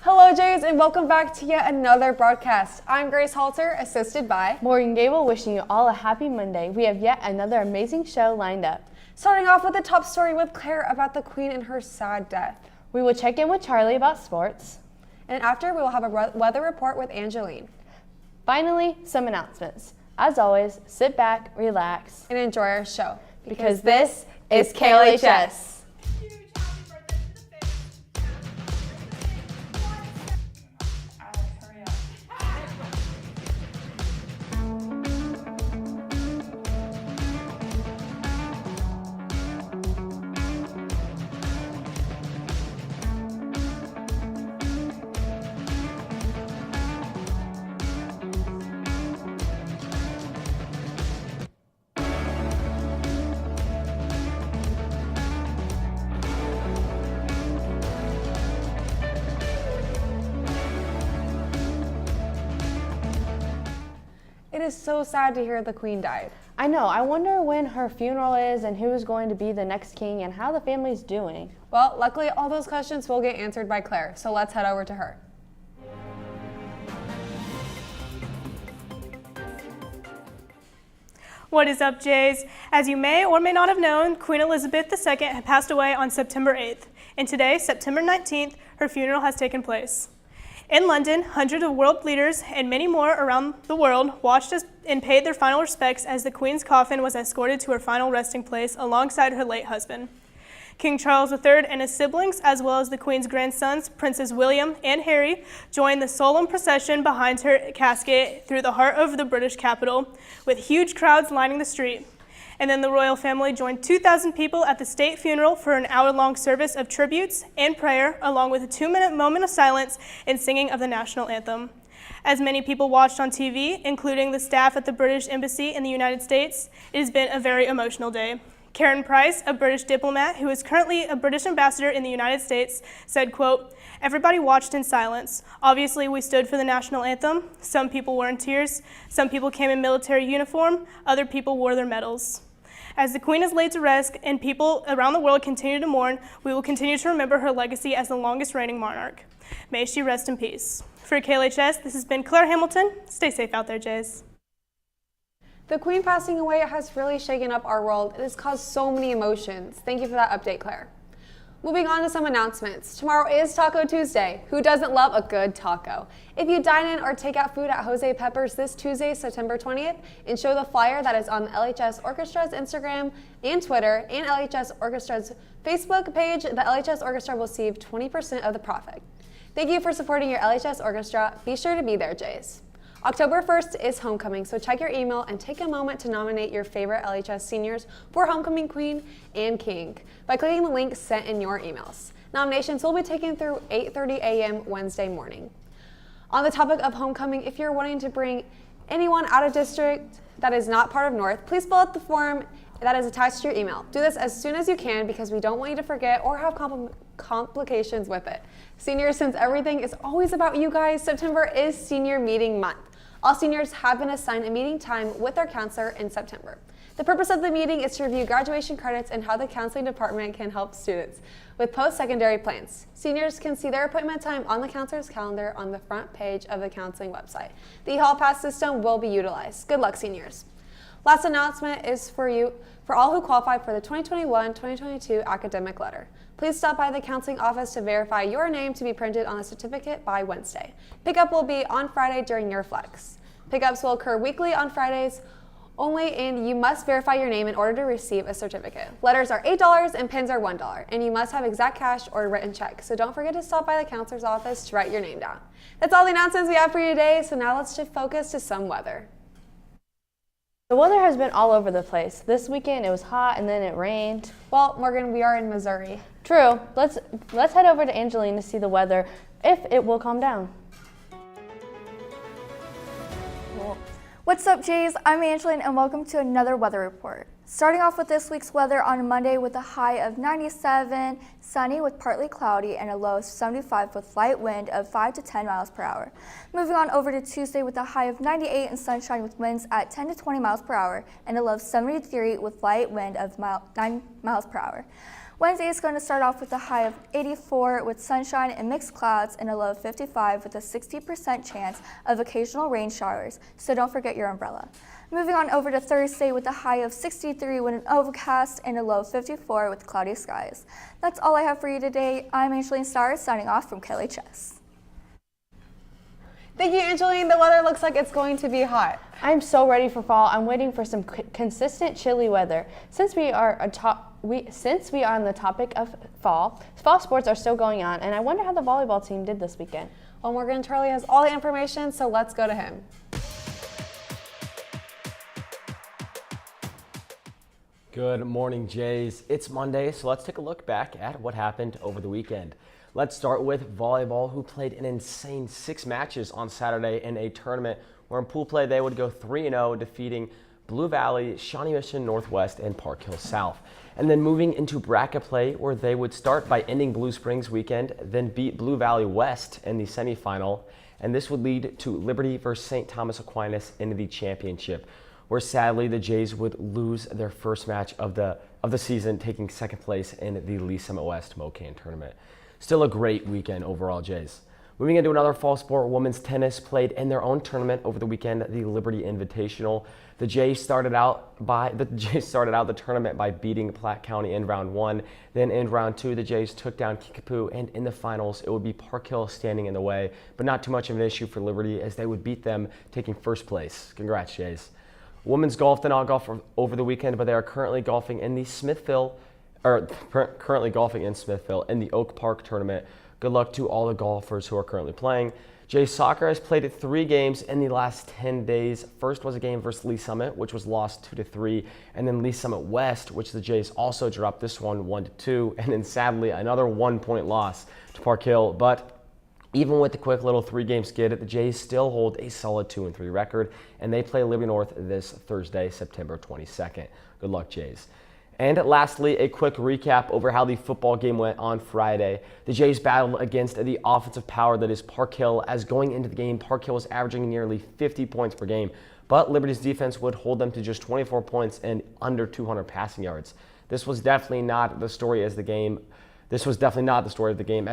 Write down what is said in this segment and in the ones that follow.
Hello Jays, and welcome back to yet another broadcast. I'm Grace Halter, assisted by Morgan Gable, wishing you all a happy Monday. We have yet another amazing show lined up. Starting off with the top story with Claire about the Queen and her sad death. We will check in with Charlie about sports. And after, we will have a weather report with Angeline. Finally, some announcements. As always, sit back, relax, and enjoy our show. Because this is KLHS. It is so sad to hear the Queen died. I know. I wonder when her funeral is and who is going to be the next king and how the family's doing. Well, luckily all those questions will get answered by Claire, so let's head over to her. What is up, Jays? As you may or may not have known, Queen Elizabeth II had passed away on September 8th, and today, September 19th, her funeral has taken place. In London, hundreds of world leaders and many more around the world watched and paid their final respects as the Queen's coffin was escorted to her final resting place alongside her late husband. King Charles III and his siblings, as well as the Queen's grandsons, Princes William and Harry, joined the solemn procession behind her casket through the heart of the British capital, with huge crowds lining the street. And then the royal family joined 2,000 people at the state funeral for an hour-long service of tributes and prayer, along with a 2-minute moment of silence and singing of the national anthem. As many people watched on TV, including the staff at the British Embassy in the United States, it has been a very emotional day. Karen Price, a British diplomat who is currently a British ambassador in the United States, said, quote, "Everybody watched in silence. Obviously, we stood for the national anthem. Some people were in tears. Some people came in military uniform. Other people wore their medals. As the Queen is laid to rest and people around the world continue to mourn, we will continue to remember her legacy as the longest reigning monarch. May she rest in peace." For KLHS, this has been Claire Hamilton. Stay safe out there, Jays. The Queen passing away has really shaken up our world. It has caused so many emotions. Thank you for that update, Claire. Moving on to some announcements. Tomorrow is Taco Tuesday. Who doesn't love a good taco? If you dine in or take out food at Jose Pepper's this Tuesday, September 20th, and show the flyer that is on the LHS Orchestra's Instagram and Twitter and LHS Orchestra's Facebook page, the LHS Orchestra will receive 20% of the profit. Thank you for supporting your LHS Orchestra. Be sure to be there, Jays. October 1st is homecoming, so check your email and take a moment to nominate your favorite LHS seniors for Homecoming Queen and King by clicking the link sent in your emails. Nominations will be taken through 8:30 a.m. Wednesday morning. On the topic of homecoming, if you're wanting to bring anyone out of district that is not part of North, please fill out the form that is attached to your email. Do this as soon as you can because we don't want you to forget or have complications with it. Seniors, since everything is always about you guys, September is senior meeting month. All seniors have been assigned a meeting time with their counselor in September. The purpose of the meeting is to review graduation credits and how the counseling department can help students with post-secondary plans. Seniors can see their appointment time on the counselor's calendar on the front page of the counseling website. The Hall Pass system will be utilized. Good luck, seniors. Last announcement is for all who qualify for the 2021-2022 academic letter. Please stop by the counseling office to verify your name to be printed on the certificate by Wednesday. Pickup will be on Friday during your flex. Pickups will occur weekly on Fridays only, and you must verify your name in order to receive a certificate. Letters are $8 and pins are $1, and you must have exact cash or written check. So don't forget to stop by the counselor's office to write your name down. That's all the announcements we have for you today, so now let's shift focus to some weather. The weather has been all over the place. This weekend it was hot and then it rained. Well, Morgan, we are in Missouri. True. Let's head over to Angeline to see the weather, if it will calm down. What's up, Jays? I'm Angeline and welcome to another weather report. Starting off with this week's weather on Monday with a high of 97, sunny with partly cloudy and a low of 75 with light wind of 5 to 10 miles per hour. Moving on over to Tuesday with a high of 98 and sunshine with winds at 10 to 20 miles per hour and a low of 73 with light wind of 9 miles per hour. Wednesday is going to start off with a high of 84 with sunshine and mixed clouds and a low of 55 with a 60% chance of occasional rain showers, so don't forget your umbrella. Moving on over to Thursday with a high of 63 with an overcast and a low of 54 with cloudy skies. That's all I have for you today. I'm Angeline Starr signing off from KLHS. Thank you, Angeline. The weather looks like it's going to be hot. I'm so ready for fall. I'm waiting for some consistent chilly weather. Since we are on the topic of fall sports are still going on, and I wonder how the volleyball team did this weekend. Well, Morgan Charlie has all the information, so let's go to him. Good morning, Jays. It's Monday, so let's take a look back at what happened over the weekend. Let's start with volleyball, who played an insane 6 matches on Saturday in a tournament where in pool play they would go 3-0, defeating Blue Valley, Shawnee Mission Northwest, and Park Hill South. And then moving into bracket play, where they would start by ending Blue Springs weekend, then beat Blue Valley West in the semifinal, and this would lead to Liberty versus St. Thomas Aquinas in the championship, where sadly the Jays would lose their first match of the season, taking second place in the Lee Summit West MoCan tournament. Still a great weekend overall, Jays. Moving into another fall sport, women's tennis played in their own tournament over the weekend, the Liberty Invitational. The Jays started out the tournament by beating Platte County in round 1. Then in round 2, the Jays took down Kickapoo, and in the finals, it would be Park Hill standing in the way, but not too much of an issue for Liberty as they would beat them, taking first place. Congrats, Jays. Women's golf did not golf over the weekend, but they are currently golfing in Smithville in the Oak Park tournament. Good luck to all the golfers who are currently playing. Jays soccer has played 3 games in the last 10 days. First was a game versus Lee Summit, which was lost 2-3, and then Lee Summit West, which the Jays also dropped this one 1-2, and then sadly another 1-point loss to Park Hill. But even with the quick little 3-game skid, the Jays still hold a solid 2-3 record, and they play Liberty North this Thursday, September 22nd. Good luck, Jays. And lastly, a quick recap over how the football game went on Friday. The Jays battled against the offensive power that is Park Hill, as going into the game, Park Hill was averaging nearly 50 points per game, but Liberty's defense would hold them to just 24 points and under 200 passing yards. This was definitely not the story of the game, as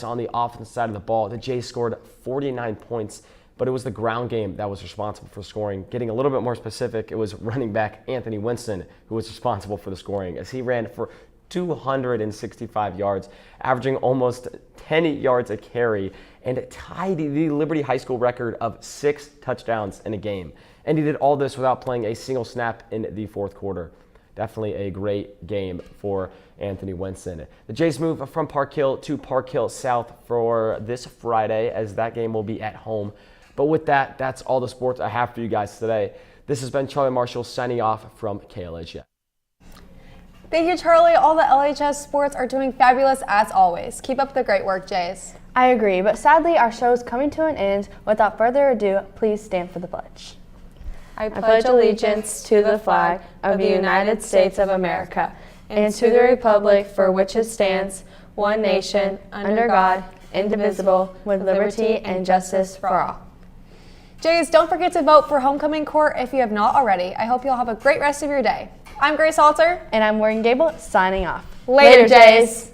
on the offensive side of the ball, the Jays scored 49 points, but it was the ground game that was responsible for scoring. Getting a little bit more specific, it was running back Anthony Winston who was responsible for the scoring, as he ran for 265 yards, averaging almost 10 yards a carry, and tied the Liberty High School record of 6 touchdowns in a game. And he did all this without playing a single snap in the fourth quarter. Definitely a great game for Anthony Winston. The Jays move from Park Hill to Park Hill South for this Friday, as that game will be at home. But with that, that's all the sports I have for you guys today. This has been Charlie Marshall signing off from KLHS. Thank you, Charlie. All the LHS sports are doing fabulous as always. Keep up the great work, Jays. I agree, but sadly our show is coming to an end. Without further ado, please stand for the pledge. I pledge allegiance to the flag of the United States of America and to the republic for which it stands, one nation, under God, indivisible, with liberty and justice for all. Jays, don't forget to vote for homecoming court if you have not already. I hope you'll have a great rest of your day. I'm Grace Halter. And I'm Morgan Gable, signing off. Later, Jays.